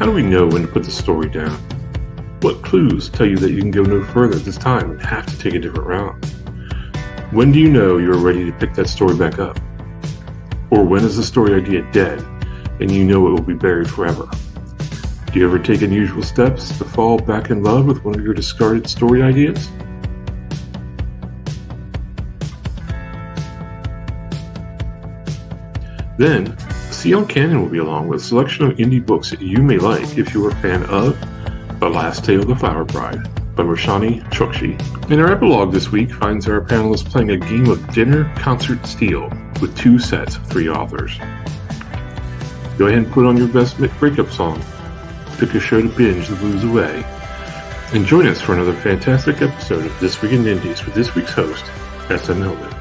How do we know when to put the story down? What clues tell you that you can go no further at this time and have to take a different route? When do you know you're ready to pick that story back up? Or when is the story idea dead and you know it will be buried forever? Do you ever take unusual steps to fall back in love with one of your discarded story ideas? Then, CL Canon will be along with a selection of indie books that you may like if you are a fan of The Last Tale of the Flower Bride by Roshani Chokshi. And our epilogue this week finds our panelists playing a game of dinner concert steel with 2 sets of 3 authors. Go ahead and put on your best breakup song, pick a show to binge the blues away, and join us for another fantastic episode of This Week in Indies with this week's host, S.M. Hillman.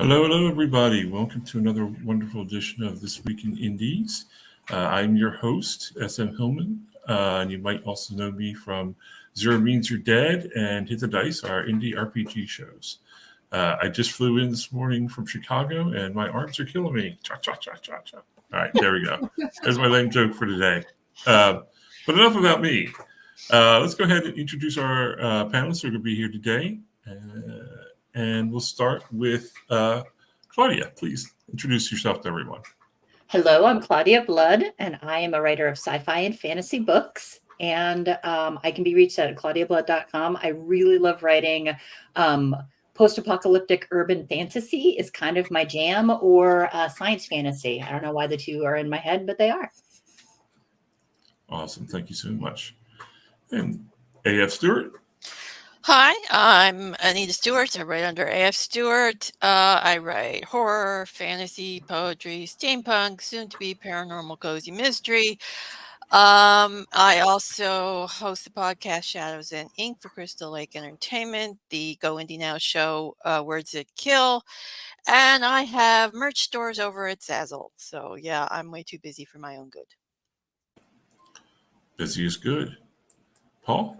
Hello, everybody. Welcome to another wonderful edition of This Week in Indies. I'm your host, S.M. Hillman, and you might also know me from Zero Means You're Dead and Hit the Dice, our indie RPG shows. I just flew in this morning from Chicago, and my arms are killing me. Cha-cha-cha-cha-cha. All right, there we go. There's my lame joke for today. But enough about me. Let's go ahead and introduce our panelists who are going to be here today. And we'll start with Claudia. Please introduce yourself to everyone. Hello, I'm Claudia Blood, and I am a writer of sci-fi and fantasy books. And I can be reached at claudiablood.com. I really love writing post-apocalyptic urban fantasy is kind of my jam, or science fantasy. I don't know why the two are in my head, but they are. Awesome. Thank you so much. And A.F. Stewart. Hi, I'm Anita Stewart. I write under A.F. Stewart. I write horror, fantasy, poetry, steampunk, soon-to-be paranormal cozy mystery. I also host the podcast Shadows and Ink for Crystal Lake Entertainment, the Go Indie Now show Words That Kill, and I have merch stores over at Zazzle. So yeah, I'm way too busy for my own good. Busy is good. Paul?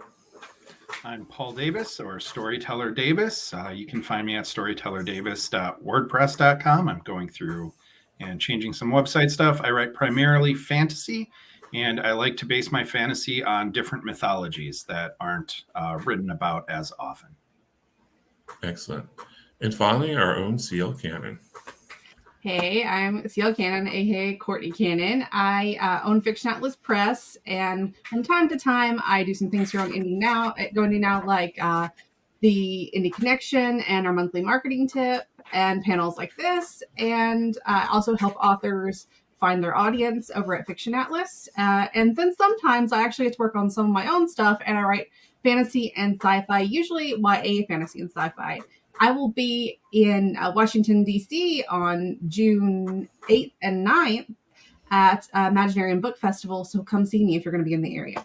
I'm Paul Davis, or Storyteller Davis. You can find me at storytellerdavis.wordpress.com. I'm going through and changing some website stuff. I write primarily fantasy, and I like to base my fantasy on different mythologies that aren't written about as often. Excellent. And finally, our own CL Canon. Hey, I'm CL Canon, aka Courtney Cannon. I own Fiction Atlas Press, and from time to time, I do some things here on Indie Now, like the Indie Connection and our monthly marketing tip and panels like this, and also help authors find their audience over at Fiction Atlas. And then sometimes I actually get to work on some of my own stuff, and I write fantasy and sci-fi, usually YA fantasy and sci-fi. I will be in Washington, D.C. on June 8th and 9th at Imaginarium Book Festival, so come see me if you're going to be in the area.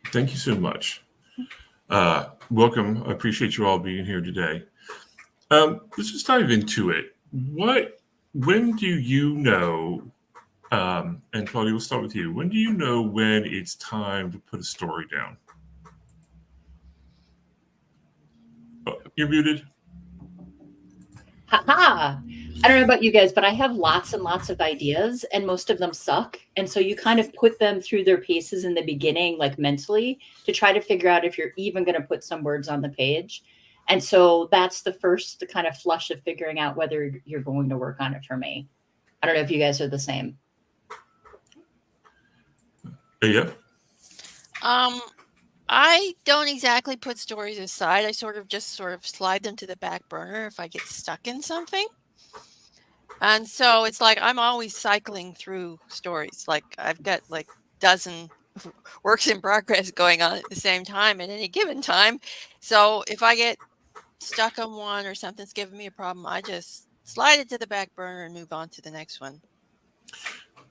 Thank you so much. Welcome. I appreciate you all being here today. Let's just dive into it. When do you know, and Claudia, we'll start with you. When do you know when it's time to put a story down? Oh, you're muted. Ha-ha! I don't know about you guys, but I have lots and lots of ideas, and most of them suck. And so you kind of put them through their paces in the beginning, like mentally, to try to figure out if you're even going to put some words on the page. And so that's the kind of flush of figuring out whether you're going to work on it for me. I don't know if you guys are the same. Yeah. I don't exactly put stories aside. I sort of slide them to the back burner if I get stuck in something. And so it's like I'm always cycling through stories. Like I've got like dozen works in progress going on at the same time at any given time. So if I get stuck on one or something's giving me a problem, I just slide it to the back burner and move on to the next one.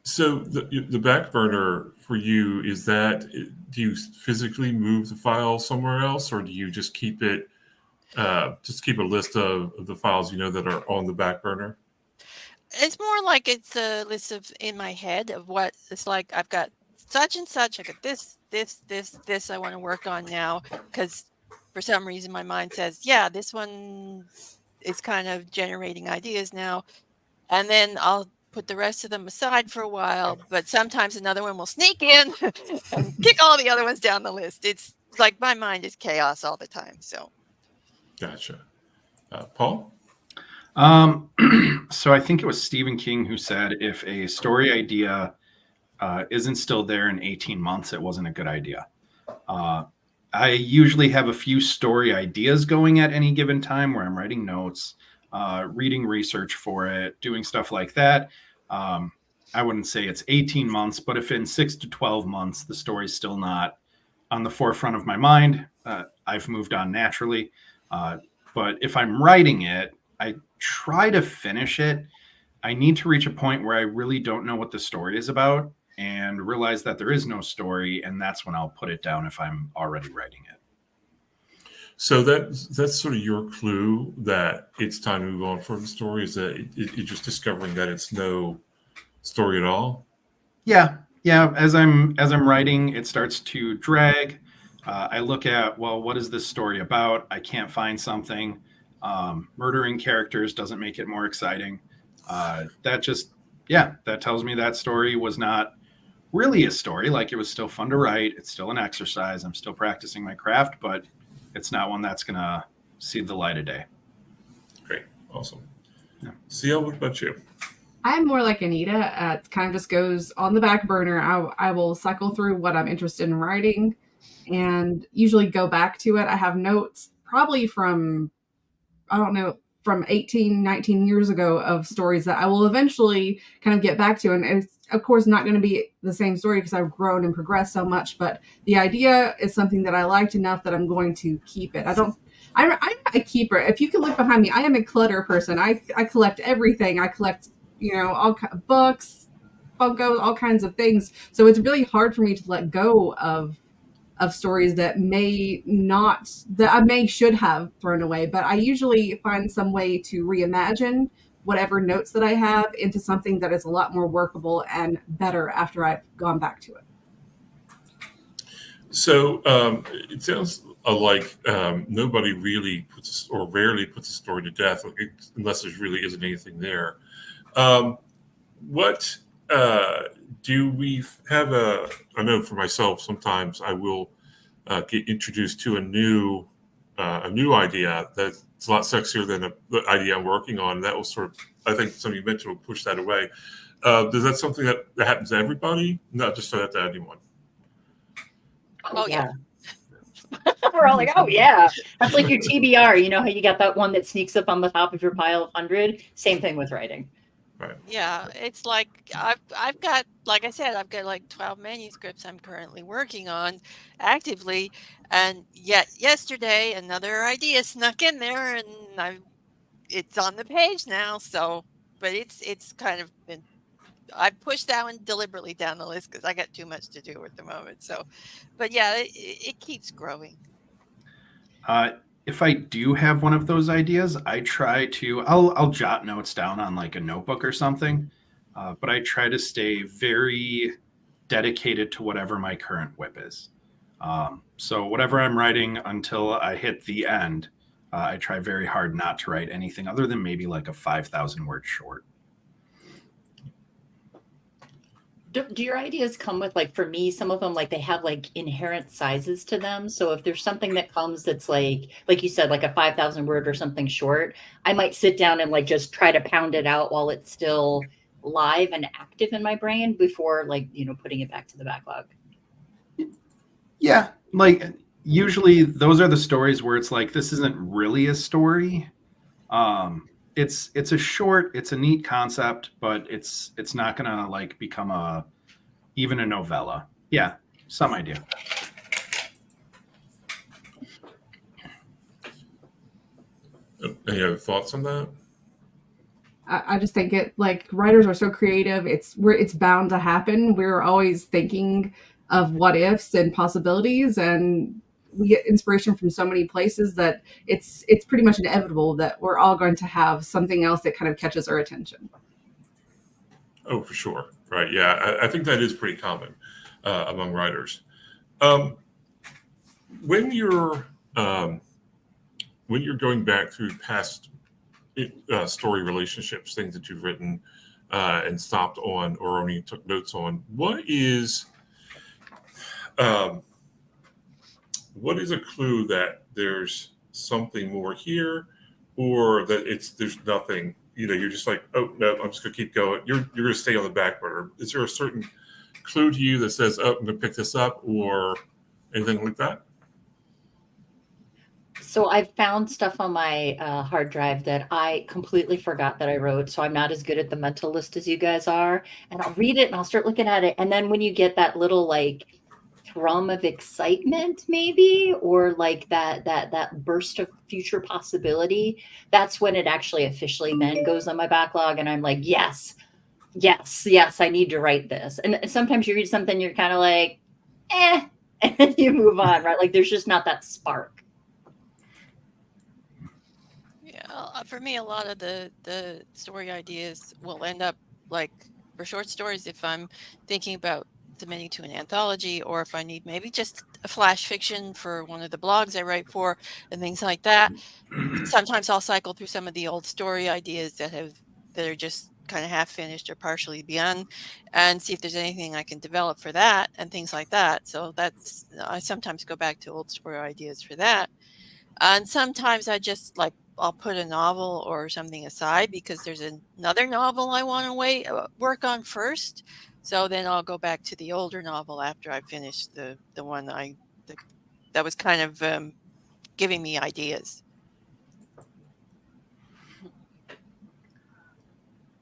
So the back burner for you, is that, do you physically move the file somewhere else, or do you just keep it, just keep a list of the files that are on the back burner? It's more like it's a list of in my head of what it's like. I've got such and such. I got this this I want to work on now, because for some reason my mind says, yeah, this one is kind of generating ideas now. And then I'll put the rest of them aside for a while, but sometimes another one will sneak in and kick all the other ones down the list. It's like my mind is chaos all the time. So Gotcha. Paul? So I think it was Stephen King who said if a story idea isn't still there in 18 months, it wasn't a good idea. I usually have a few story ideas going at any given time where I'm writing notes, reading research for it, doing stuff like that. I wouldn't say it's 18 months, but if in 6 to 12 months the story's still not on the forefront of my mind, I've moved on naturally. But if I'm writing it, I try to finish it. I need to reach a point where I really don't know what the story is about and realize that there is no story, and that's when I'll put it down if I'm already writing it. So that's sort of your clue that it's time to move on for the story, is that you're just discovering that it's no story at all? Yeah. As I'm writing, it starts to drag. I look at, well, what is this story about? I can't find something. Murdering characters doesn't make it more exciting. That tells me that story was not really a story. Like, it was still fun to write. It's still an exercise. I'm still practicing my craft, but it's not one that's going to see the light of day. Great. Awesome. Yeah. CL, what about you? I'm more like Anita. It kind of just goes on the back burner. I will cycle through what I'm interested in writing and usually go back to it. I have notes probably from 18, 19 years ago of stories that I will eventually kind of get back to. And it's, of course, not going to be the same story because I've grown and progressed so much. But the idea is something that I liked enough that I'm going to keep it. I'm a keeper. If you can look behind me, I am a clutter person. I collect everything. I collect, all books, Funkos, all kinds of things. So it's really hard for me to let go of stories that I should have thrown away, but I usually find some way to reimagine whatever notes that I have into something that is a lot more workable and better after I've gone back to it. So it sounds like nobody really rarely puts a story to death unless there really isn't anything there. What do we have I know for myself, sometimes I will get introduced to a new idea that's a lot sexier than the idea I'm working on. And that will sort of, I think something you mentioned, will push that away. Is that something that happens to everybody? Not just to anyone? Oh, yeah. We're all like, oh, yeah. That's like your TBR. You know how you got that one that sneaks up on the top of your pile of 100? Same thing with writing. Right. Yeah, it's like I've got, like I said, I've got like 12 manuscripts I'm currently working on actively, and yet yesterday another idea snuck in there, and it's on the page now. So, but it's kind of been, I pushed that one deliberately down the list because I got too much to do at the moment. So, but yeah, it keeps growing. If I do have one of those ideas, I try to, I'll jot notes down on like a notebook or something, but I try to stay very dedicated to whatever my current whip is. So whatever I'm writing until I hit the end, I try very hard not to write anything other than maybe like a 5,000 word short. Do your ideas come with, like, for me, some of them, like, they have like inherent sizes to them. So if there's something that comes that's like you said, like a 5,000 word or something short, I might sit down and like just try to pound it out while it's still live and active in my brain before, like, putting it back to the backlog. Yeah, like usually those are the stories where it's like, this isn't really a story. It's a short, it's a neat concept, but it's not gonna like become even a novella. Yeah, some idea. Any other thoughts on that? I just think it, like, writers are so creative. It's bound to happen. We're always thinking of what ifs and possibilities, and we get inspiration from so many places that it's pretty much inevitable that we're all going to have something else that kind of catches our attention. Oh, for sure. Right. Yeah. I think that is pretty common among writers. When you're going back through past story relationships, things that you've written and stopped on or only took notes on, what is a clue that there's something more here, or that there's nothing? You're just like, oh no, I'm just gonna keep going. You're gonna stay on the back burner. Is there a certain clue to you that says, oh, I'm gonna pick this up, or anything like that? So I've found stuff on my hard drive that I completely forgot that I wrote. So I'm not as good at the mental list as you guys are. And I'll read it and I'll start looking at it. And then when you get that little like thrum of excitement, maybe, or like that burst of future possibility, that's when it actually officially then goes on my backlog. And I'm like, yes, I need to write this. And sometimes you read something, you're kind of like, and then you move on, right? Like there's just not that spark. For me, a lot of the story ideas will end up like for short stories if I'm thinking about submitting to an anthology, or if I need maybe just a flash fiction for one of the blogs I write for and things like that. Sometimes I'll cycle through some of the old story ideas that are just kind of half finished or partially begun, and see if there's anything I can develop for that and things like that. So I sometimes go back to old story ideas for that. And sometimes I'll put a novel or something aside because there's another novel I want to work on first. So then I'll go back to the older novel after I finish the one that was kind of giving me ideas.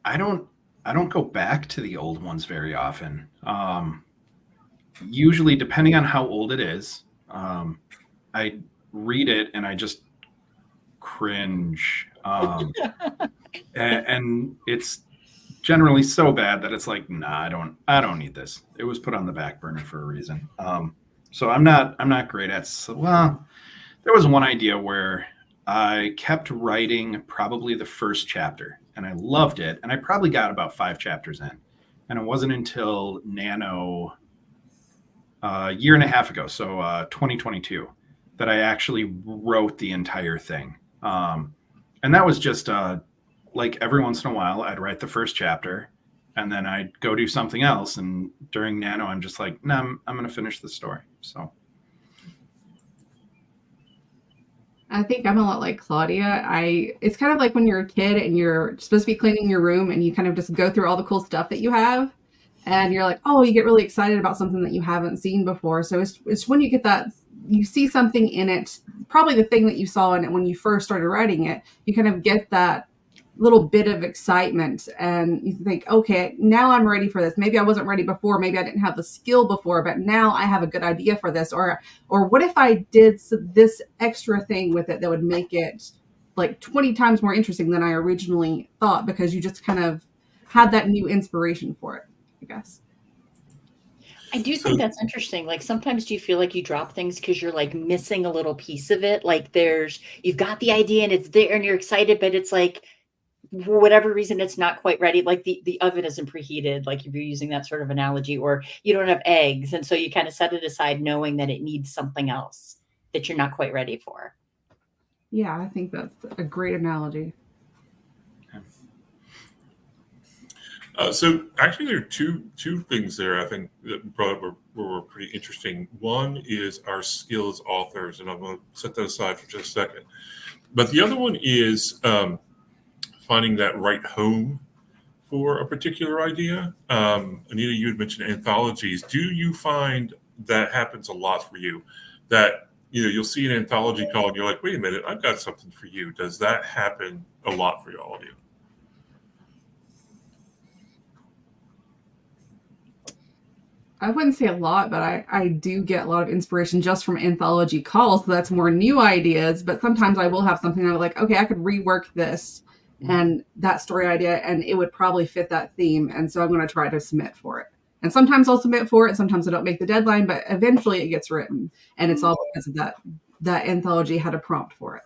I don't go back to the old ones very often. Usually, depending on how old it is, I read it and I just cringe. And it's generally so bad that it's like, nah, I don't need this. It was put on the back burner for a reason. So I'm not great at, well, there was one idea where I kept writing probably the first chapter and I loved it. And I probably got about 5 chapters in. And it wasn't until Nano a year and a half ago, so 2022, that I actually wrote the entire thing. And that was just like every once in a while, I'd write the first chapter and then I'd go do something else. And during Nano, I'm just like, no, I'm going to finish the story. So I think I'm a lot like Claudia. It's kind of like when you're a kid and you're supposed to be cleaning your room and you kind of just go through all the cool stuff that you have. And you're like, oh, you get really excited about something that you haven't seen before. So it's when you get that, you see something in it, probably the thing that you saw in it when you first started writing it, you kind of get that little bit of excitement and you think, okay, now I'm ready for this. Maybe I wasn't ready before. Maybe I didn't have the skill before, but now I have a good idea for this. Or what if I did this extra thing with it that would make it like 20 times more interesting than I originally thought, because you just kind of had that new inspiration for it, I guess. I do think that's interesting. Like sometimes do you feel like you drop things because you're like missing a little piece of it? Like you've got the idea and it's there and you're excited, but it's like, for whatever reason, it's not quite ready. Like the oven isn't preheated, like if you're using that sort of analogy, or you don't have eggs. And so you kind of set it aside knowing that it needs something else that you're not quite ready for. Yeah, I think that's a great analogy. So actually, there are two things there I think that brought up were pretty interesting. One is our skill as authors, and I'm going to set that aside for just a second. But the other one is finding that right home for a particular idea. Anita, you had mentioned anthologies. Do you find that happens a lot for you? That you'll see an anthology call and you're like, wait a minute, I've got something for you. Does that happen a lot for all of you? I wouldn't say a lot, but I do get a lot of inspiration just from anthology calls. So that's more new ideas. But sometimes I will have something that I'm like, okay, I could rework this and that story idea, and it would probably fit that theme. And so I'm going to try to submit for it. And sometimes I'll submit for it. Sometimes I don't make the deadline, but eventually it gets written. And it's all because of that anthology had a prompt for it.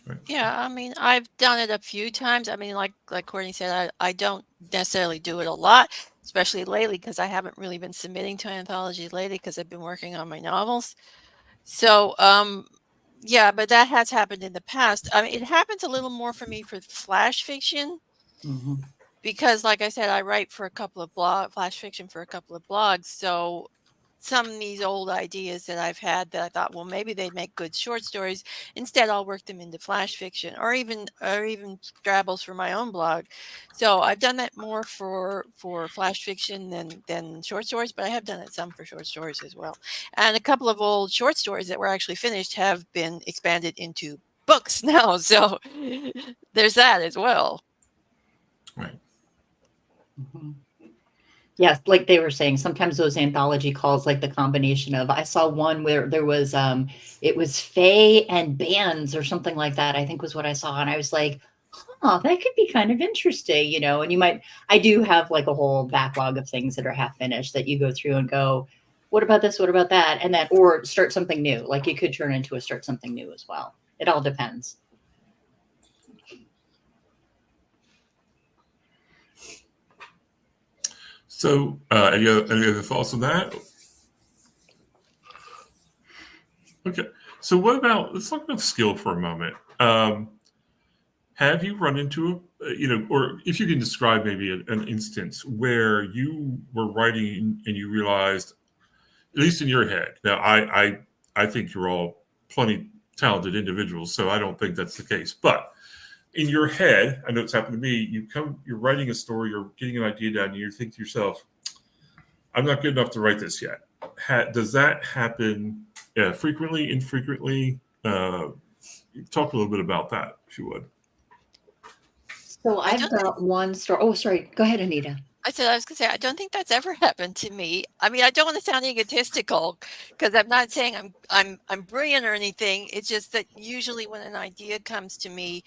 Right. Yeah, I mean, I've done it a few times. I mean, like Courtney said, I don't necessarily do it a lot. especially lately, because I haven't really been submitting to anthology lately because I've been working on my novels. So, yeah, but that has happened in the past. I mean, it happens a little more for me for flash fiction Mhm. because, like I said, I write for a couple of flash fiction for a couple of blogs. So some of these old ideas that I've had that I thought, well, maybe they'd make good short stories. Instead, I'll work them into flash fiction or even Drabbles for my own blog. So I've done that more for flash fiction than short stories, but I have done it some for short stories as well. And a couple of old short stories that were actually finished have been expanded into books now. So there's that as well. Right. Mhm. Yes, like they were saying, sometimes those anthology calls, like the combination of, I saw one where there was, it was Fae and bands or something like that, I think was what I saw. And I was like, oh, that could be kind of interesting, you know, and I do have like a whole backlog of things that are half finished that you go through and go, what about this? What about that? And then, or start something new. Like it could turn into a start something new as well. It all depends. So, any other thoughts on that? Okay. So, let's talk about skill for a moment. Have you run into or if you can describe maybe an instance where you were writing and you realized, at least in your head, now I think you're all plenty talented individuals, so I don't think that's the case. But in your head, I know it's happened to me. You're writing a story, you're getting an idea down, and you think to yourself, I'm not good enough to write this yet. Does that happen frequently, infrequently? Talk a little bit about that, if you would. So I I've don't got one story. Oh, sorry. Go ahead, Anita. I was gonna say, I don't think that's ever happened to me. I mean, I don't want to sound egotistical because I'm not saying I'm brilliant or anything. It's just that usually when an idea comes to me,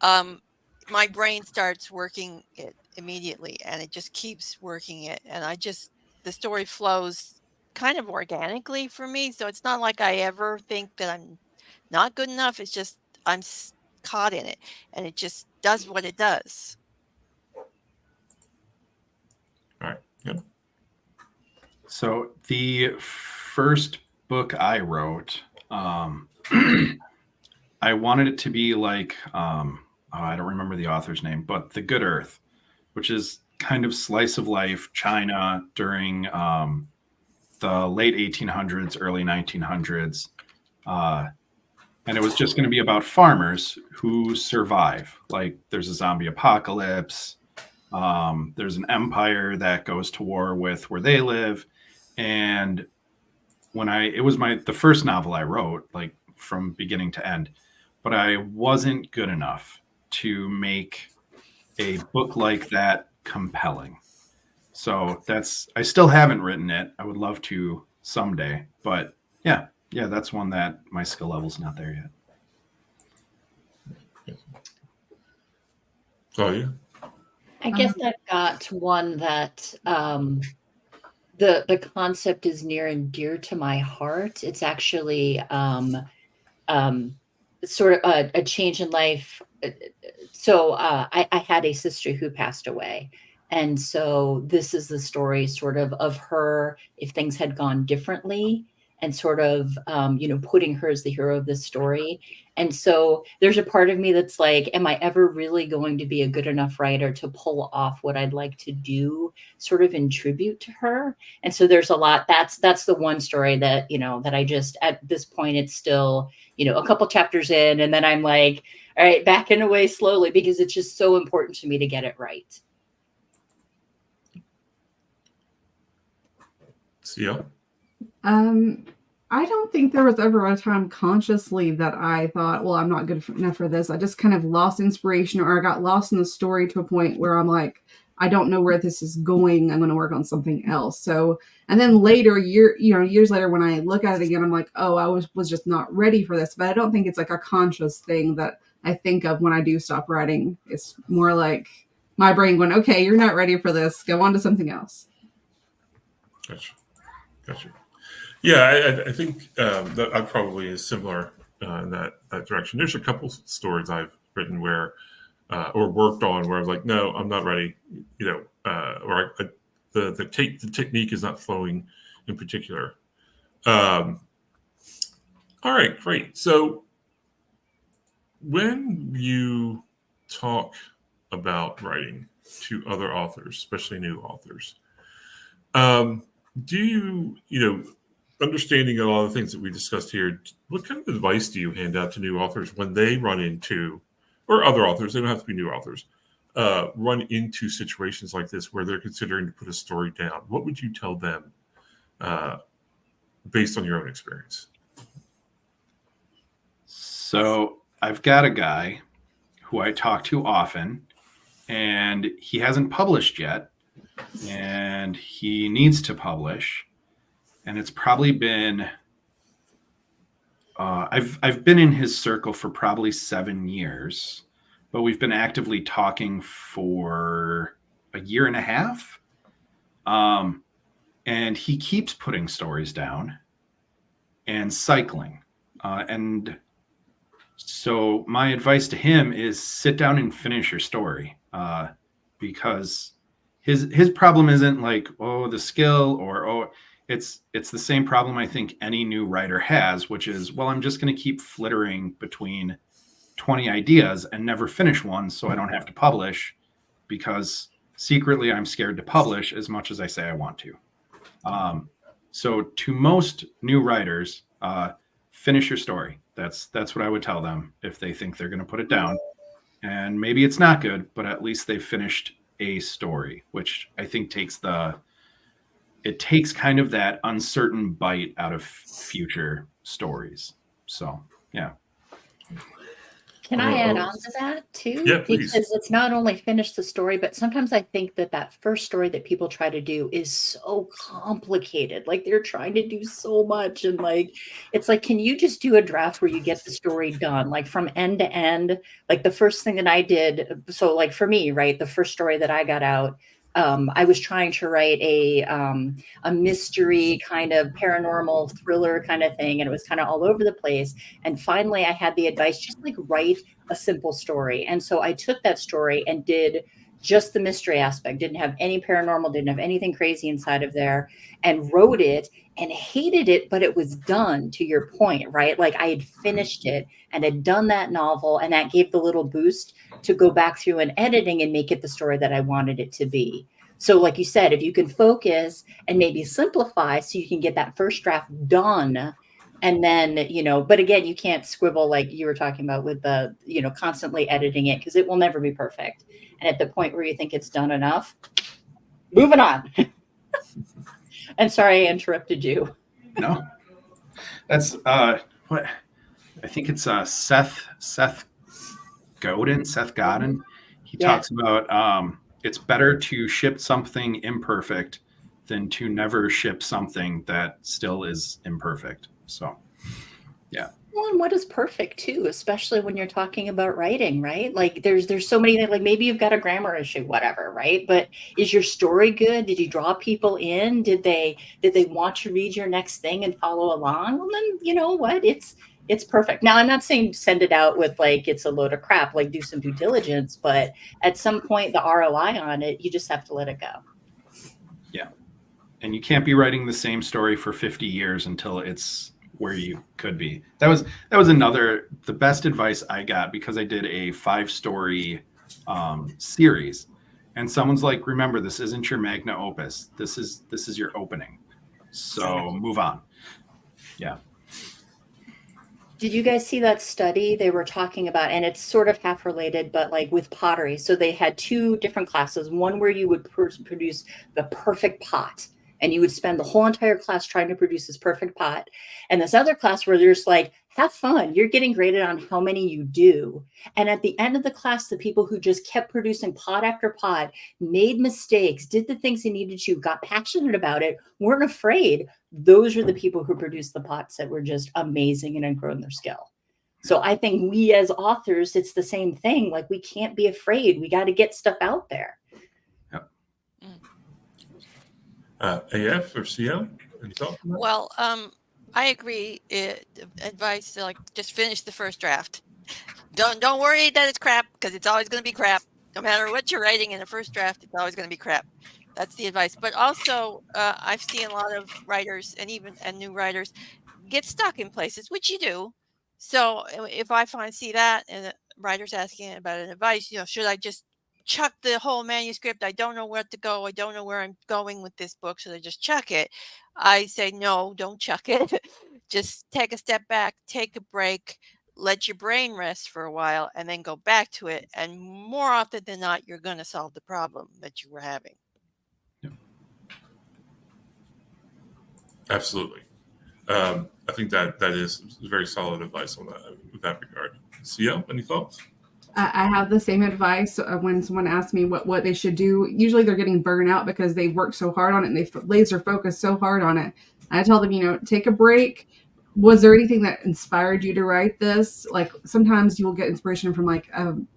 my brain starts working it immediately and it just keeps working it. And the story flows kind of organically for me. So it's not like I ever think that I'm not good enough. It's just caught in it and it just does what it does. All right. Yep. So the first book I wrote, I wanted it to be like, I don't remember the author's name, but The Good Earth, which is kind of slice of life China during the late 1800s, early 1900s. And it was just going to be about farmers who survive. Like there's a zombie apocalypse. There's an empire that goes to war with where they live. And it was the first novel I wrote, like from beginning to end, but I wasn't good enough to make a book like that compelling. So I still haven't written it. I would love to someday, but yeah, that's one that my skill level's not there yet. Oh, yeah. I guess I've got one that the concept is near and dear to my heart. It's actually sort of a change in life. So I had a sister who passed away. And so this is the story sort of her, if things had gone differently, and sort of, putting her as the hero of this story. And so there's a part of me that's like, am I ever really going to be a good enough writer to pull off what I'd like to do sort of in tribute to her? And so there's a lot. That's the one story that, that I just, at this point, it's still, a couple chapters in, and then I'm like, all right, backing away slowly because it's just so important to me to get it right. Yeah. I don't think there was ever a time consciously that I thought, well, I'm not good enough for this. I just kind of lost inspiration, or I got lost in the story to a point where I'm like, I don't know where this is going. I'm going to work on something else. So, and then later, years later, when I look at it again, I'm like, oh, I was just not ready for this. But I don't think it's like a conscious thing that I think of when I do stop writing. It's more like my brain going, okay, you're not ready for this. Go on to something else. Gotcha. Yeah, I think that I probably is similar in that direction. There's a couple stories I've written where or worked on where I was like, no, I'm not ready, or the technique is not flowing in particular. All right, great. So when you talk about writing to other authors, especially new authors, do you understanding a lot of things that we discussed here, what kind of advice do you hand out to new authors when they run into, or other authors, they don't have to be new authors, run into situations like this where they're considering to put a story down? What would you tell them based on your own experience? So I've got a guy who I talk to often, and he hasn't published yet, and he needs to publish. And it's probably been, I've been in his circle for probably 7 years, but we've been actively talking for a year and a half. And he keeps putting stories down and cycling. And so my advice to him is sit down and finish your story, because his problem isn't like, oh, the skill, or it's the same problem I think any new writer has, which is, well, I'm just going to keep flittering between 20 ideas and never finish one, so I don't have to publish, because secretly I'm scared to publish as much as I say I want to. So to most new writers, finish your story. That's what I would tell them if they think they're going to put it down. And maybe it's not good, but at least they've finished a story, which I think takes kind of that uncertain bite out of future stories. So, yeah. Can I add on to that too? Yeah, please. Because it's not only finish the story, but sometimes I think that first story that people try to do is so complicated. Like they're trying to do so much. And like, it's like, can you just do a draft where you get the story done? Like from end to end, like the first thing that I did. So like for me, right, the first story that I got out, I was trying to write a mystery kind of paranormal thriller kind of thing. And it was kind of all over the place. And finally I had the advice, just like write a simple story. And so I took that story and did just the mystery aspect, didn't have any paranormal, didn't have anything crazy inside of there, and wrote it and hated it, but it was done, to your point, right? Like I had finished it and had done that novel, and that gave the little boost to go back through and editing and make it the story that I wanted it to be. So like you said, if you can focus and maybe simplify so you can get that first draft done, and then, but again, you can't squibble like you were talking about with the, constantly editing it, because it will never be perfect. And at the point where you think it's done enough, moving on. I'm sorry I interrupted you. No, that's what I think it's Seth Godin. He talks about it's better to ship something imperfect than to never ship something that still is imperfect. So, yeah. Well, and what is perfect too, especially when you're talking about writing, right? Like there's so many, like maybe you've got a grammar issue, whatever, right? But is your story good? Did you draw people in? Did they want to read your next thing and follow along? Well, then you know what? It's perfect. Now, I'm not saying send it out with like it's a load of crap, like do some due diligence, but at some point the ROI on it, you just have to let it go. Yeah. And you can't be writing the same story for 50 years until it's where you could be. That was the best advice I got, because I did a 5-story series, and someone's like, remember, this isn't your magna opus. This is your opening. So move on. Yeah. Did you guys see that study they were talking about? And it's sort of half related, but like with pottery. So they had 2 different classes, one where you would produce the perfect pot, and you would spend the whole entire class trying to produce this perfect pot. And this other class where there's like, have fun. You're getting graded on how many you do. And at the end of the class, the people who just kept producing pot after pot, made mistakes, did the things they needed to, got passionate about it, weren't afraid. Those are the people who produced the pots that were just amazing and had grown their skill. So I think we as authors, it's the same thing. Like we can't be afraid. We got to get stuff out there. AF or CL? Any thoughts? Well, I agree. Advice to like just finish the first draft. Don't worry that it's crap, because it's always going to be crap. No matter what you're writing in the first draft, it's always going to be crap. That's the advice. But also, I've seen a lot of writers and new writers get stuck in places, which you do. So if I see that and a writer's asking about an advice, should I just chuck the whole manuscript? I don't know where to go. I don't know where I'm going with this book. Should I just chuck it? I say, no, don't chuck it. Just take a step back, take a break, let your brain rest for a while, and then go back to it. And more often than not, you're going to solve the problem that you were having. Absolutely. I think that is very solid advice on that regard. CL, any thoughts? I have the same advice when someone asks me what they should do. Usually they're getting burnt out because they worked so hard on it and they laser focus so hard on it. I tell them, take a break. Was there anything that inspired you to write this? Like sometimes you will get inspiration from like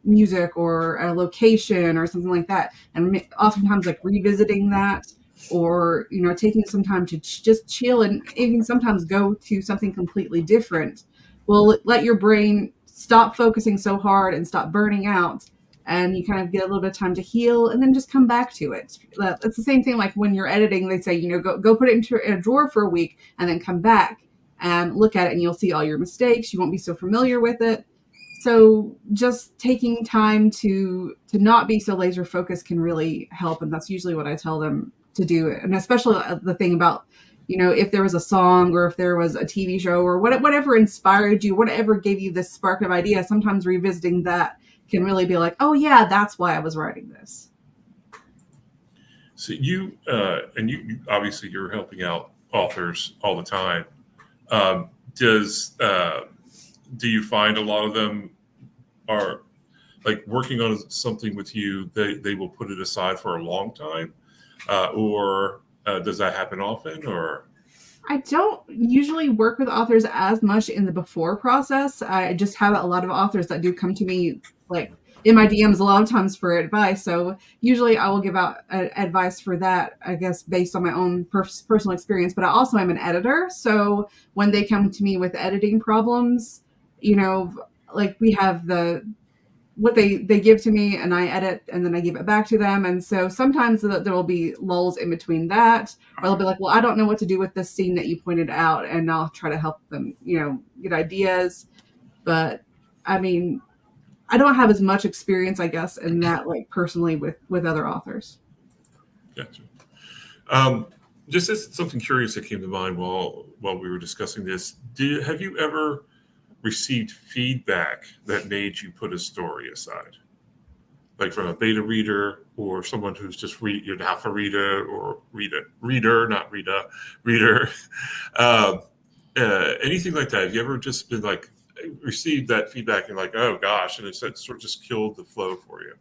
music or a location or something like that. And oftentimes like revisiting that or, taking some time to just chill and even sometimes go to something completely different will let your brain stop focusing so hard and stop burning out, and you kind of get a little bit of time to heal and then just come back to it. It's the same thing like when you're editing, they say, go put it in a drawer for a week and then come back and look at it and you'll see all your mistakes. You won't be so familiar with it. So just taking time to not be so laser focused can really help. And that's usually what I tell them to do. And especially the thing about, if there was a song or if there was a TV show or whatever inspired you, whatever gave you this spark of idea, sometimes revisiting that can really be like, oh yeah, that's why I was writing this. So you obviously you're helping out authors all the time. Do you find a lot of them are like working on something with you, they will put it aside for a long time? Or does that happen often? Or I don't usually work with authors as much in the before process. I just have a lot of authors that do come to me like in my DMs a lot of times for advice. So usually I will give out advice for that, I guess, based on my own personal experience. But I also am an editor. So when they come to me with editing problems, like we have what they give to me and I edit and then I give it back to them. And so sometimes there will be lulls in between that, or they'll be like, well, I don't know what to do with this scene that you pointed out. And I'll try to help them, get ideas. But I mean, I don't have as much experience, I guess, in that, like personally with other authors. Gotcha. Just as something curious that came to mind while we were discussing this, have you ever received feedback that made you put a story aside, like from a beta reader or someone who's just you're an alpha reader or reader, anything like that? Have you ever just been like received that feedback and like, oh gosh, and it sort of just killed the flow for you?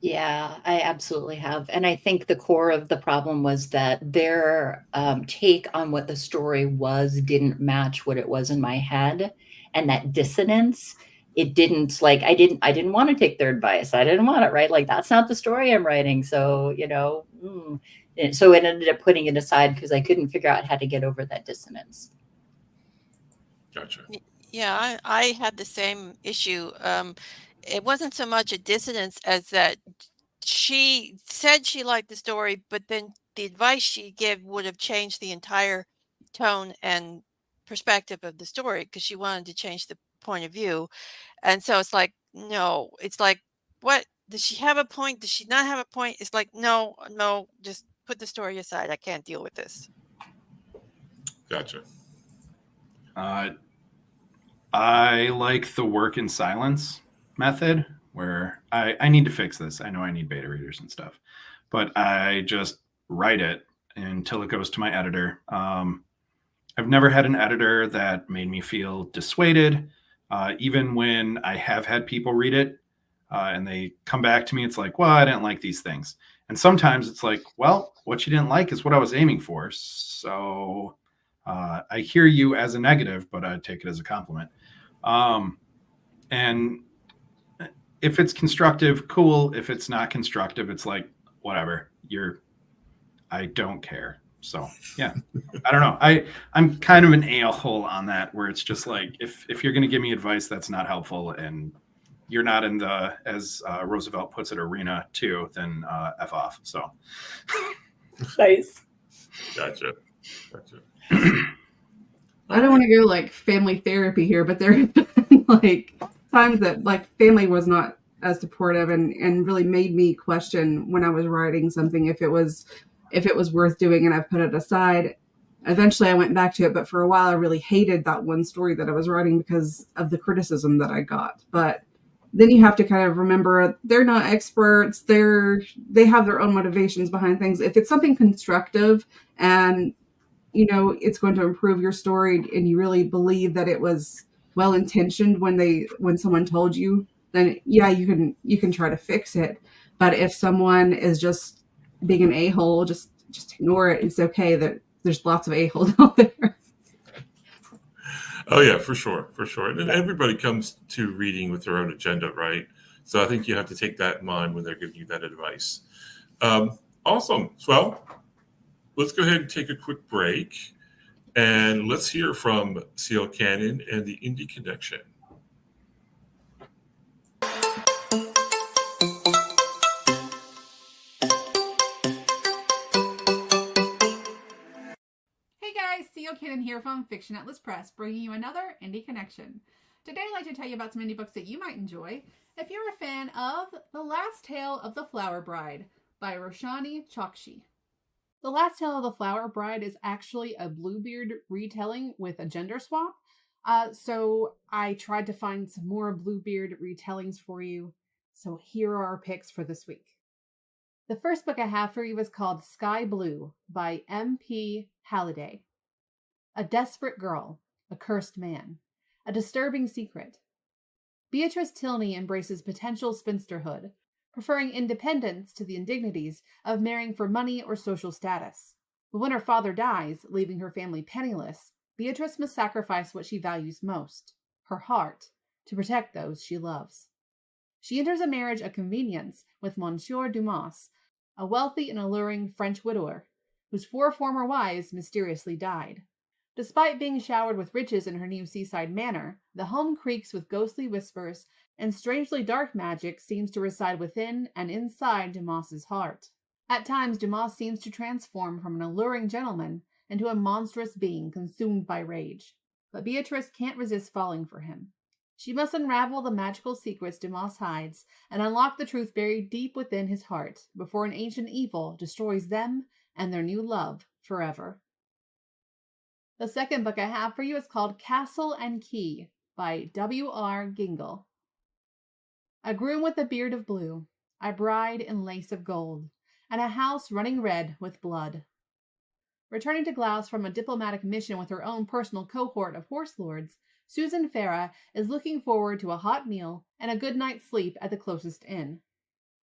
Yeah, I absolutely have. And I think the core of the problem was that their take on what the story was didn't match what it was in my head. And that dissonance, it didn't I didn't want to take their advice. I didn't want it, right? Like, that's not the story I'm writing. So, so it ended up putting it aside because I couldn't figure out how to get over that dissonance. Gotcha. Yeah, I had the same issue. It wasn't so much a dissonance as that she said she liked the story, but then the advice she gave would have changed the entire tone and perspective of the story because she wanted to change the point of view. And so it's like, no, it's like, what? Does she have a point? Does she not have a point? It's like, no, just put the story aside. I can't deal with this. Gotcha. I like the work in silence method where I need to fix this. I know I need beta readers and stuff, but I just write it until it goes to my editor. I've never had an editor that made me feel dissuaded. Even when I have had people read it and they come back to me, it's like, well, I didn't like these things. And sometimes it's like, well, what you didn't like is what I was aiming for. So I hear you as a negative, but I take it as a compliment. And if it's constructive, cool. If it's not constructive, it's like, whatever, I don't care. So yeah, I don't know. I'm kind of an a-hole on that where it's just like, if you're going to give me advice that's not helpful and you're not in the, as Roosevelt puts it, arena too, then F off. So Nice. Gotcha. I don't want to go like family therapy here, but there have been like times that like family was not as supportive and really made me question when I was writing something if it was worth doing, and I put it aside. Eventually I went back to it, but for a while I really hated that one story that I was writing because of the criticism that I got. But then you have to kind of remember they're not experts. They have their own motivations behind things. If it's something constructive and it's going to improve your story and you really believe that it was well intentioned when someone told you, then yeah, you can try to fix it. But if someone is just being an a-hole, just ignore it. It's okay. That there's lots of a-holes out there. Oh yeah, for sure. And everybody comes to reading with their own agenda, right? So I think you have to take that in mind when they're giving you that advice. Awesome. Well, let's go ahead and take a quick break, and let's hear from CL Cannon and the Indie Connection. Hey guys, CL Cannon here from Fiction Atlas Press, bringing you another Indie Connection. Today I'd like to tell you about some indie books that you might enjoy if you're a fan of The Last Tale of the Flower Bride by Roshani Chokshi. The Last Tale of the Flower Bride is actually a Bluebeard retelling with a gender swap. So I tried to find some more Bluebeard retellings for you. So here are our picks for this week. The first book I have for you is called Sky Blue by M.P. Halliday. A desperate girl, a cursed man, a disturbing secret. Beatrice Tilney embraces potential spinsterhood, preferring independence to the indignities of marrying for money or social status. But when her father dies, leaving her family penniless, Beatrice must sacrifice what she values most, her heart, to protect those she loves. She enters a marriage of convenience with Monsieur Dumas, a wealthy and alluring French widower, whose 4 former wives mysteriously died. Despite being showered with riches in her new seaside manor, the home creaks with ghostly whispers, and strangely dark magic seems to reside within and inside Dumas's heart. At times, Dumas seems to transform from an alluring gentleman into a monstrous being consumed by rage. But Beatrice can't resist falling for him. She must unravel the magical secrets Dumas hides and unlock the truth buried deep within his heart before an ancient evil destroys them and their new love forever. The second book I have for you is called Castle and Key by W.R. Gingle. A groom with a beard of blue, a bride in lace of gold, and a house running red with blood. Returning to Glaus from a diplomatic mission with her own personal cohort of horse lords, Susan Farah is looking forward to a hot meal and a good night's sleep at the closest inn.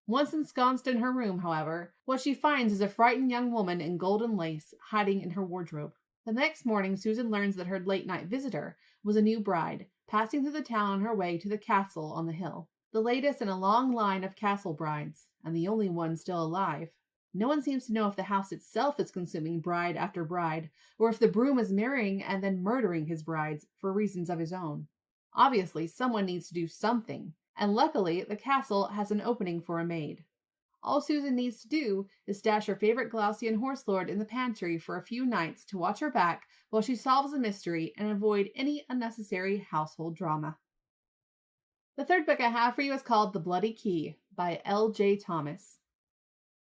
Once ensconced in her room, however, what she finds is a frightened young woman in golden lace hiding in her wardrobe. The next morning, Susan learns that her late-night visitor was a new bride, passing through the town on her way to the castle on the hill. The latest in a long line of castle brides, and the only one still alive. No one seems to know if the house itself is consuming bride after bride, or if the broom is marrying and then murdering his brides for reasons of his own. Obviously, someone needs to do something, and luckily, the castle has an opening for a maid. All Susan needs to do is stash her favorite Glaucian horse lord in the pantry for a few nights to watch her back while she solves the mystery and avoid any unnecessary household drama. The third book I have for you is called The Bloody Key by L.J. Thomas.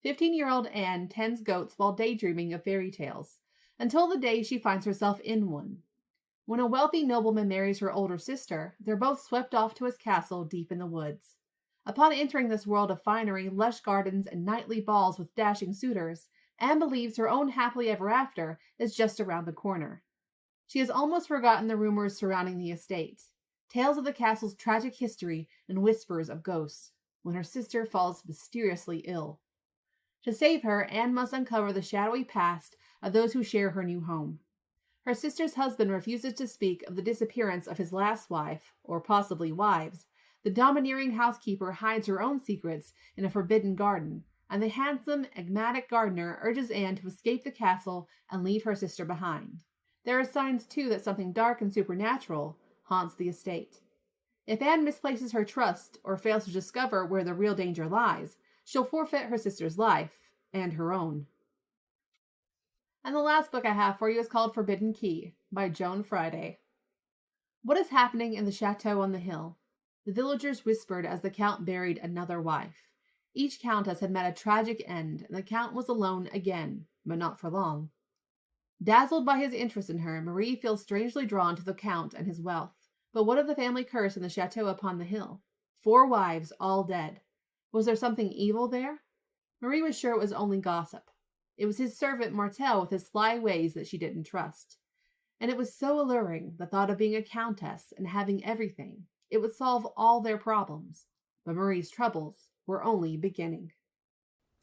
15-year-old Anne tends goats while daydreaming of fairy tales, until the day she finds herself in one. When a wealthy nobleman marries her older sister, they're both swept off to his castle deep in the woods. Upon entering this world of finery, lush gardens, and nightly balls with dashing suitors, Anne believes her own happily ever after is just around the corner. She has almost forgotten the rumors surrounding the estate, tales of the castle's tragic history, and whispers of ghosts, when her sister falls mysteriously ill. To save her, Anne must uncover the shadowy past of those who share her new home. Her sister's husband refuses to speak of the disappearance of his last wife, or possibly wives. The domineering housekeeper hides her own secrets in a forbidden garden, and the handsome, enigmatic gardener urges Anne to escape the castle and leave her sister behind. There are signs, too, that something dark and supernatural haunts the estate. If Anne misplaces her trust or fails to discover where the real danger lies, she'll forfeit her sister's life and her own. And the last book I have for you is called Forbidden Key by Joan Friday. What is happening in the chateau on the hill? The villagers whispered as the count buried another wife. Each countess had met a tragic end, and the count was alone again, but not for long. Dazzled by his interest in her, Marie feels strangely drawn to the count and his wealth. But what of the family curse in the chateau upon the hill? 4 wives, all dead. Was there something evil there? Marie was sure it was only gossip. It was his servant Martel with his sly ways that she didn't trust. And it was so alluring, the thought of being a countess and having everything. It would solve all their problems. But Marie's troubles were only beginning.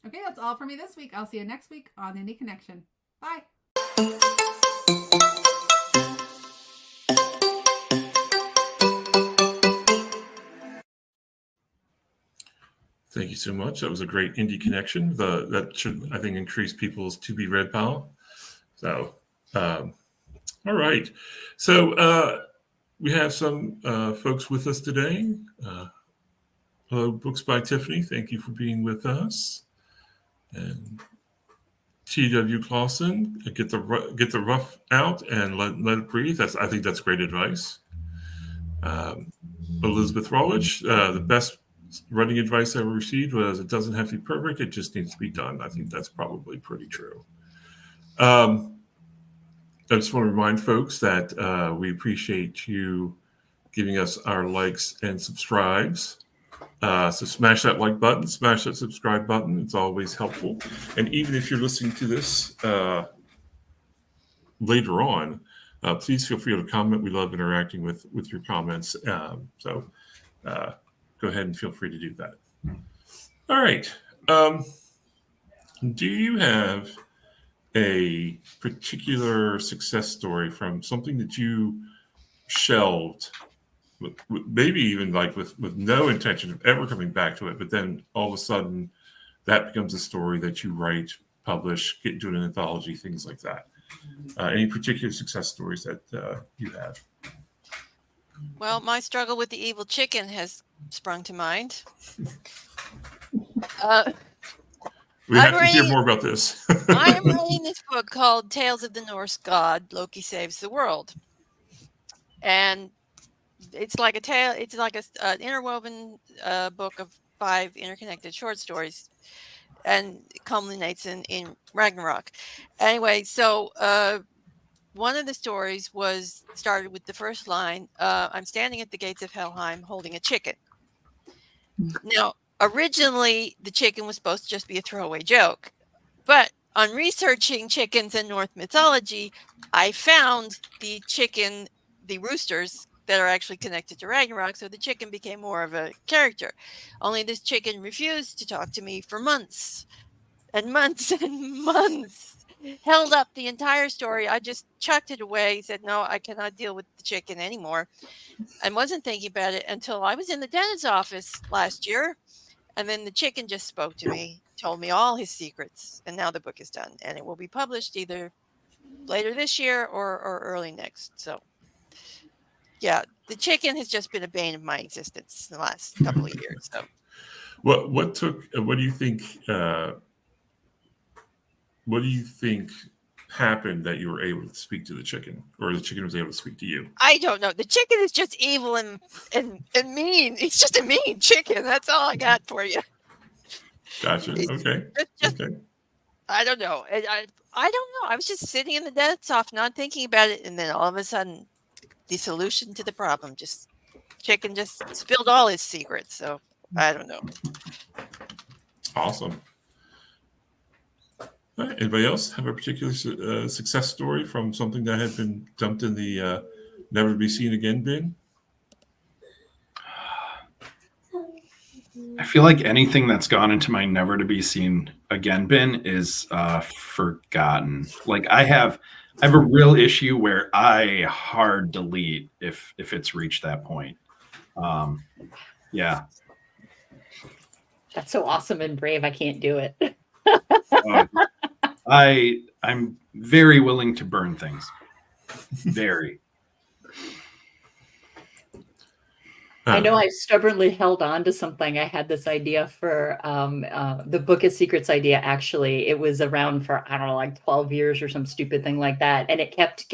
Okay, that's all for me this week. I'll see you next week on Indie Connection. Bye. Thank you so much. That was a great indie connection. That should, I think, increase people's to be read pile. So, all right. So we have some folks with us today. Hello, Books by Tiffany. Thank you for being with us. And T.W. Clausen, get the rough out and let it breathe. I think that's great advice. Elizabeth Rawledge, the best writing advice I ever received was, it doesn't have to be perfect, it just needs to be done. I think that's probably pretty true. I just want to remind folks that we appreciate you giving us our likes and subscribes. So smash that like button, smash that subscribe button. It's always helpful. And even if you're listening to this later on, please feel free to comment. We love interacting with your comments. So go ahead and feel free to do that. All right. Do you have a particular success story from something that you shelved, maybe even like with no intention of ever coming back to it, but then all of a sudden that becomes a story that you write, publish, get into an anthology, things like that? Any particular success stories that you have? Well, my struggle with the evil chicken has sprung to mind. We have to hear more about this. I am writing this book called Tales of the Norse God, Loki Saves the World. And it's like a tale, it's like an interwoven book of 5 interconnected short stories, and it culminates in Ragnarok. Anyway, so one of the stories started with the first line, I'm standing at the gates of Helheim holding a chicken. Now, originally, the chicken was supposed to just be a throwaway joke. But on researching chickens in Norse mythology, I found the roosters that are actually connected to Ragnarok. So the chicken became more of a character. Only this chicken refused to talk to me for months and months and months. Held up the entire story. I just chucked it away, said, no, I cannot deal with the chicken anymore. I wasn't thinking about it until I was in the dentist's office last year. And then the chicken just spoke to me, told me all his secrets. And now the book is done. And it will be published either later this year or early next. So, yeah, the chicken has just been a bane of my existence in the last couple of years. So, what do you think? What do you think happened that you were able to speak to the chicken, or the chicken was able to speak to you? I don't know. The chicken is just evil and mean. It's just a mean chicken. That's all I got for you. Gotcha. Okay. Okay. I don't know. I don't know. I was just sitting in the dentist's office, not thinking about it, and then all of a sudden, the solution to the problem chicken just spilled all his secrets. So I don't know. Awesome. Anybody else have a particular success story from something that had been dumped in the never to be seen again bin? I feel like anything that's gone into my never to be seen again bin is forgotten. Like I have a real issue where I hard delete if it's reached that point. Yeah. That's so awesome and brave. I can't do it. I'm very willing to burn things. Very. I know I stubbornly held on to something. I had this idea for the Book of Secrets idea. Actually, it was around for, I don't know, like 12 years or some stupid thing like that. And it kept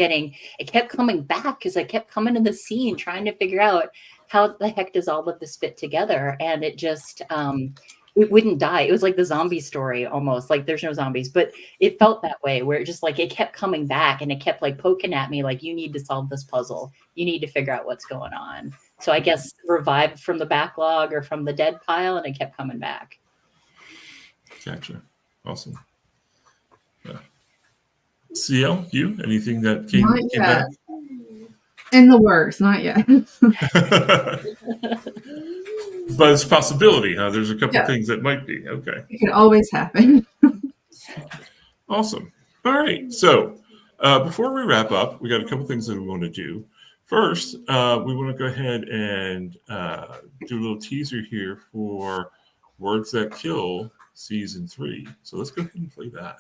coming back because I kept coming to the scene trying to figure out how the heck does all of this fit together. And it just, it wouldn't die. It was like the zombie story almost. Like there's no zombies, but it felt that way where it just like it kept coming back and it kept like poking at me like, you need to solve this puzzle. You need to figure out what's going on. So I guess revived from the backlog or from the dead pile, and it kept coming back. Gotcha. Awesome. CL, you? Anything that came back? In the works, not yet. But it's a possibility, huh? There's a couple things that might be. Okay. It can always happen. Awesome. All right. So before we wrap up, we got a couple things that we want to do. First, we want to go ahead and do a little teaser here for Words That Kill Season 3. So let's go ahead and play that.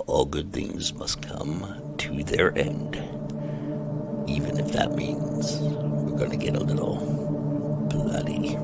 All good things must come to their end. Even if that means we're going to get a little bloody.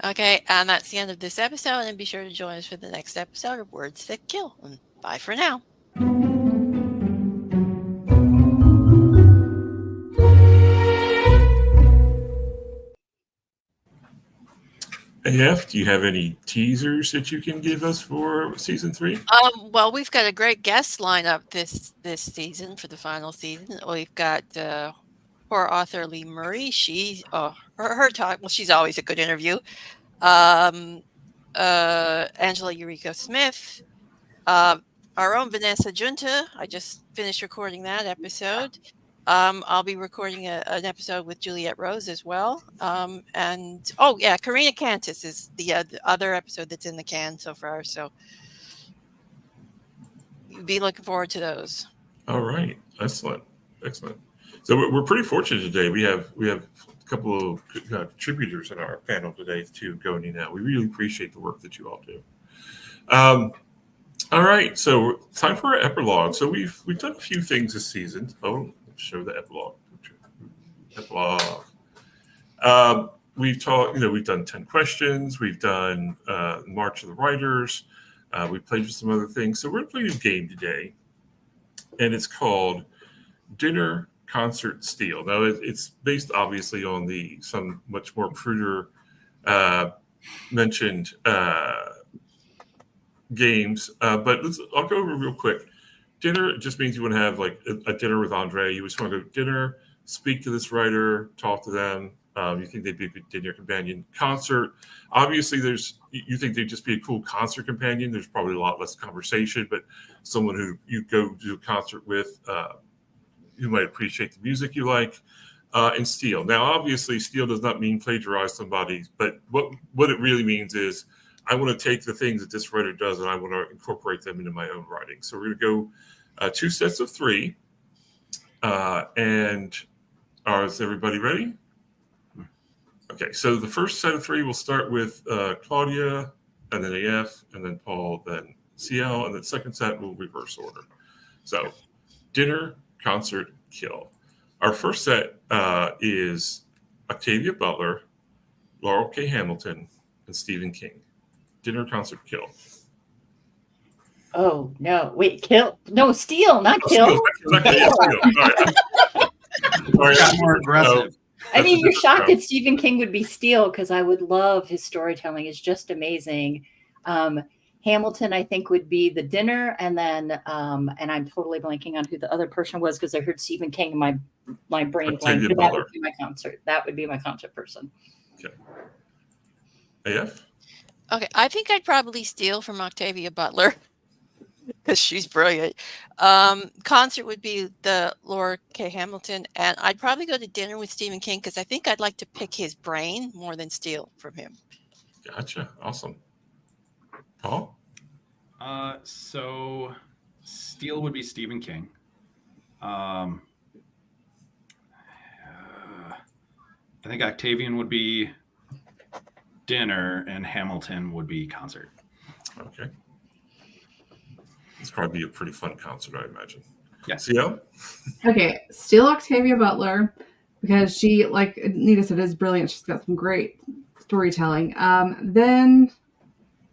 Okay, and that's the end of this episode. And be sure to join us for the next episode of Words That Kill. And bye for now. AF, do you have any teasers that you can give us for Season 3? Well, we've got a great guest lineup this season for the final season. We've got horror author Lee Murray. She her talk. Well, she's always a good interview. Angela Eureka Smith, our own Vanessa Junta. I just finished recording that episode. I'll be recording an episode with Juliette Rose as well. And Karina Cantus is the other episode that's in the can so far. So be looking forward to those. All right, excellent. So we're pretty fortunate today. We have a couple of contributors in our panel today to Going Out. We really appreciate the work that you all do. All right, so time for our epilogue. So we've done a few things this season. Oh, let's show the epilogue. We've talked. We've done 10 questions. We've done March of the Writers. We played with some other things. So we're playing a game today, and it's called Dinner, Concert, Steal. Now it's based obviously on some much more cruder mentioned games, but I'll go over real quick. Dinner just means you want to have like a dinner with Andre. You just want to go to dinner, speak to this writer, talk to them. You think they'd be a good dinner companion. Concert, obviously you think they'd just be a cool concert companion. There's probably a lot less conversation, but someone who you go to a concert with, who might appreciate the music you like, and steal. Now, obviously, steal does not mean plagiarize somebody, but what it really means is I want to take the things that this writer does and I want to incorporate them into my own writing. So we're going to go 2 sets of 3. And is everybody ready? Okay, so the first set of 3 will start with Claudia, and then AF, and then Paul, then CL, and the second set will reverse order. So dinner, concert, kill. Our first set is Octavia Butler, Laurell K. Hamilton, and Stephen King. Dinner, concert, kill. Oh no! Wait, kill? No, steal, not kill. Steal. All right. Got more aggressive. I mean, you're shocked that Stephen King would be steal because I would love his storytelling. It's just amazing. Hamilton, I think, would be the dinner, and then and I'm totally blanking on who the other person was because I heard Stephen King in my brain blank. That would be my concert. That would be my concert person. Okay. AF? Okay, I think I'd probably steal from Octavia Butler because she's brilliant. Concert would be the Laura K. Hamilton, and I'd probably go to dinner with Stephen King because I think I'd like to pick his brain more than steal from him. Gotcha. Awesome. Paul? So Steele would be Stephen King. I think Octavian would be dinner, and Hamilton would be concert. Okay. It's probably be a pretty fun concert, I imagine. Yeah. CL? Okay, still Octavia Butler, because she, like Nita said, is brilliant. She's got some great storytelling. Then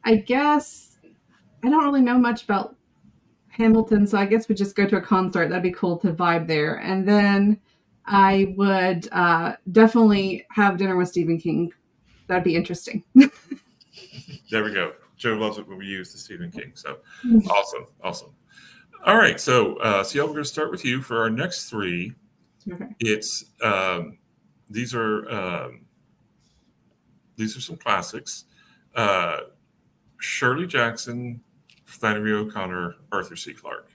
I guess I don't really know much about Hamilton, so I guess we just go to a concert. That'd be cool to vibe there. And then I would definitely have dinner with Stephen King. That'd be interesting. There we go. Joe loves it when we use the Stephen King. So awesome. All right. So CL, we're going to start with you for our next three. Okay. It's these are some classics. Shirley Jackson, Flannery O'Connor, Arthur C. Clarke.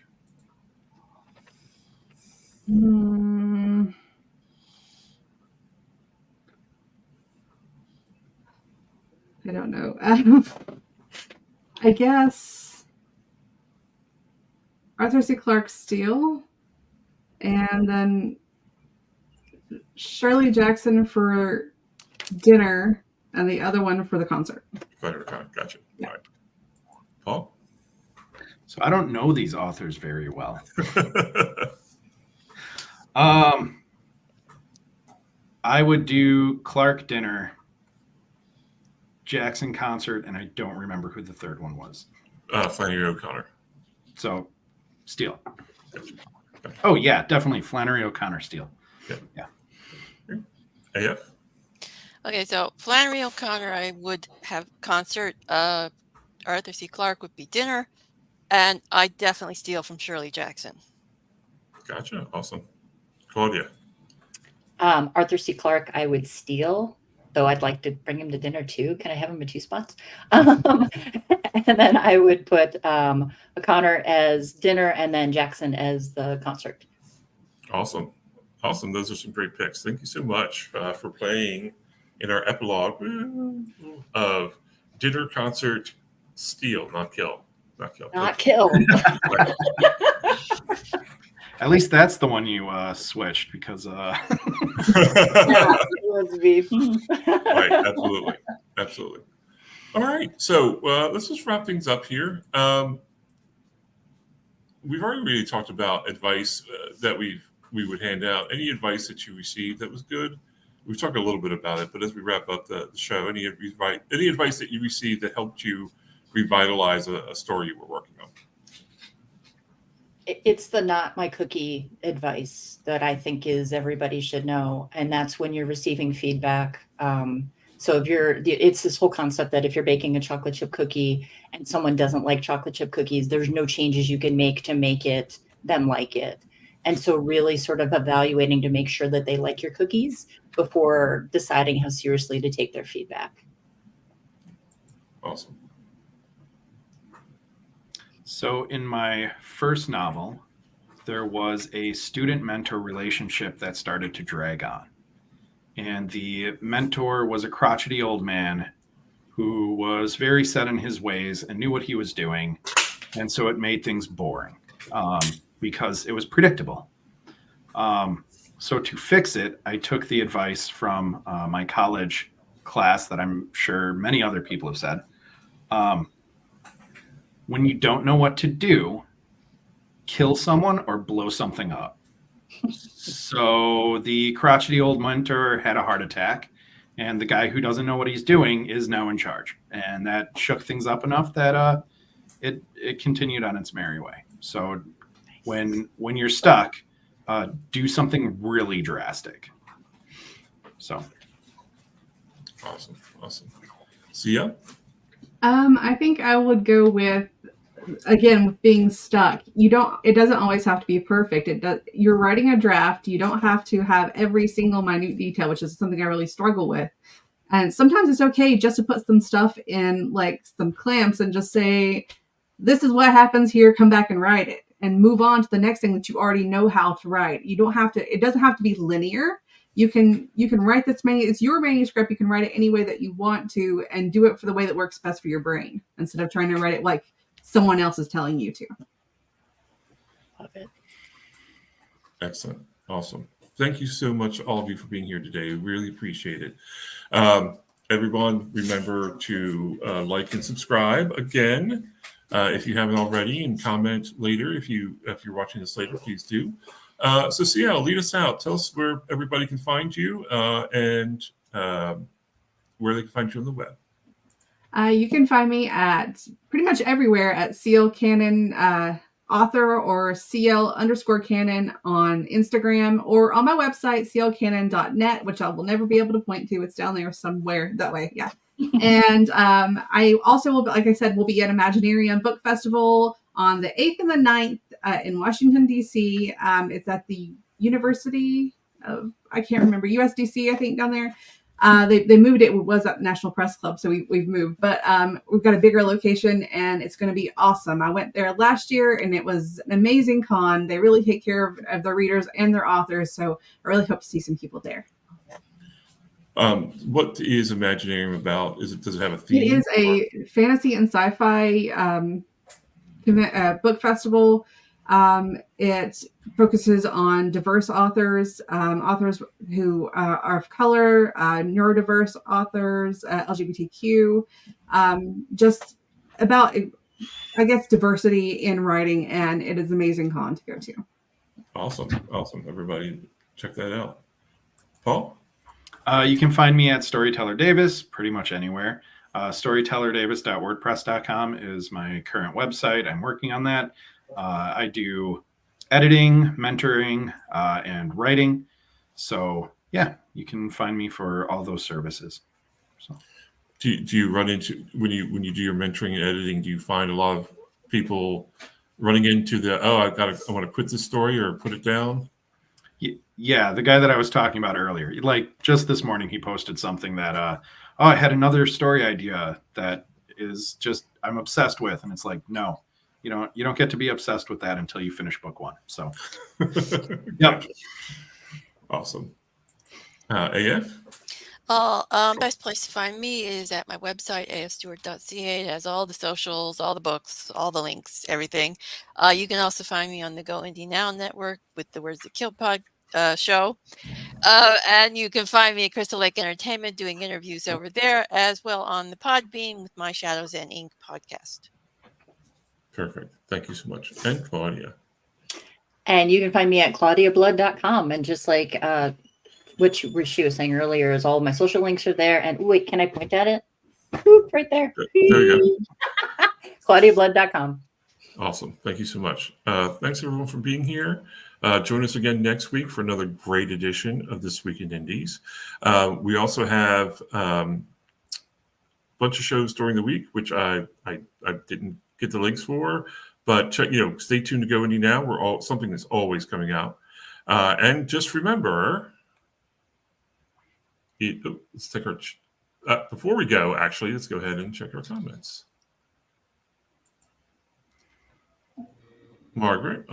I don't know. I guess Arthur C. Clarke Steele, and then Shirley Jackson for dinner, and the other one for the concert. Flannery O'Connor. Gotcha. Yeah. All right. Paul? So I don't know these authors very well. I would do Clarke dinner, Jackson concert, and I don't remember who the third one was. Flannery O'Connor. So Steele. Oh yeah, definitely Flannery O'Connor Steele. Yeah. AF? Okay, so Flannery O'Connor, I would have concert. Arthur C. Clarke would be dinner, and I definitely steal from Shirley Jackson. Gotcha. Awesome. Claudia? Arthur C. Clarke, I would steal, though I'd like to bring him to dinner too. Can I have him in 2 spots? And then I would put O'Connor as dinner and then Jackson as the concert. Awesome. Those are some great picks. Thank you so much for playing in our epilogue of dinner, concert, steal, not kill. Not kill. At least that's the one you switched because. Yeah, it would be. Right. Absolutely. All right. So let's just wrap things up here. We've already really talked about advice that we would hand out. Any advice that you received that was good? We've talked a little bit about it, but as we wrap up the show, any advice that you received that helped you revitalize a story you were working on? It's the not my cookie advice that I think is everybody should know. And that's when you're receiving feedback. So it's this whole concept that if you're baking a chocolate chip cookie and someone doesn't like chocolate chip cookies, there's no changes you can make to make them like it. And so really sort of evaluating to make sure that they like your cookies before deciding how seriously to take their feedback. Awesome. So in my first novel, there was a student-mentor relationship that started to drag on. And the mentor was a crotchety old man who was very set in his ways and knew what he was doing. And so it made things boring because it was predictable. So to fix it, I took the advice from my college class that I'm sure many other people have said. When you don't know what to do, kill someone or blow something up. So the crotchety old mentor had a heart attack, and the guy who doesn't know what he's doing is now in charge. And that shook things up enough that it continued on its merry way. So when you're stuck, do something really drastic. So Awesome. Sia? I think I would go with being stuck. It doesn't always have to be perfect. You're writing a draft. You don't have to have every single minute detail, which is something I really struggle with. And sometimes it's okay just to put some stuff in, like some clamps, and just say, this is what happens here, come back and write it, and move on to the next thing that you already know how to write. You don't have to, it doesn't have to be linear. You can write this it's your manuscript. You can write it any way that you want to, and do it for the way that works best for your brain, instead of trying to write it like someone else is telling you to. Love it. Excellent. Awesome. Thank you so much, all of you, for being here today. We really appreciate it. Everyone, remember to like and subscribe again if you haven't already, and comment later if you're watching this later. Please do. So Ciel, lead us out. Tell us where everybody can find you and where they can find you on the web. You can find me at pretty much everywhere at Ciel Cannon author, or CL_Cannon on Instagram, or on my website, cielcannon.net, which I will never be able to point to. It's down there somewhere that way. Yeah. And I also will, like I said, will be at Imaginarium Book Festival on the 8th and the 9th in Washington, D.C. It's at the University of, I can't remember, USDC, I think, down there. They moved it. It was at the National Press Club, so we've moved. But we've got a bigger location, and it's going to be awesome. I went there last year, and it was an amazing con. They really take care of their readers and their authors, so I really hope to see some people there. What is Imaginarium about? Does it have a theme? It is a fantasy and sci-fi book festival. It focuses on diverse authors, authors who are of color, neurodiverse authors, LGBTQ, just about, I guess, diversity in writing, and it is an amazing con to go to. Awesome. Everybody check that out. Paul? You can find me at Storyteller Davis pretty much anywhere. Storytellerdavis.wordpress.com is my current website. I'm working on that. I do editing, mentoring, and writing. So yeah, you can find me for all those services. So, do you run into, when you do your mentoring and editing, do you find a lot of people running into I want to quit this story or put it down? Yeah, the guy that I was talking about earlier, like just this morning, he posted something that I had another story idea that is just I'm obsessed with, and it's like, no. You don't get to be obsessed with that until you finish book one. So, yep. Awesome. AF? Best place to find me is at my website, afstewart.ca. It has all the socials, all the books, all the links, everything. You can also find me on the Go Indie Now network with the Words That Kill show. And you can find me at Crystal Lake Entertainment doing interviews over there, as well on the Podbean with My Shadows and Ink podcast. Perfect. Thank you so much. And Claudia. And you can find me at claudiablood.com. And just like which she was saying earlier, is all my social links are there. And wait, can I point at it? Boop, right there. There you go. claudiablood.com. Awesome. Thank you so much. Thanks everyone for being here. Join us again next week for another great edition of This Week in Indies. We also have a bunch of shows during the week, which I didn't get the links for, but check, stay tuned to Go Indie Now. Something is always coming out. And just remember, let's take our, before we go, actually, let's go ahead and check our comments. Margaret,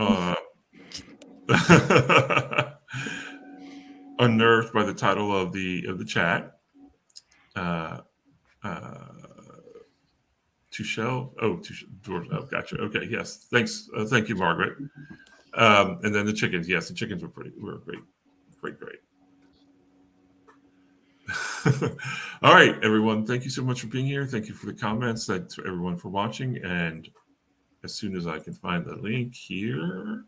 unnerved by the title of the chat. Gotcha. Okay, yes. Thanks. Thank you, Margaret. And then the chickens. Yes, the chickens were great. All right, everyone. Thank you so much for being here. Thank you for the comments. Thanks for everyone for watching. And as soon as I can find the link here,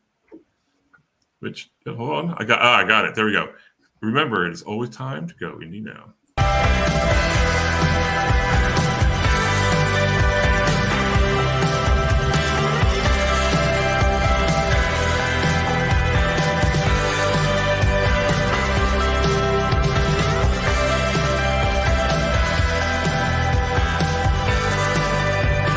hold on. I got it. There we go. Remember, it is always time to go indie now.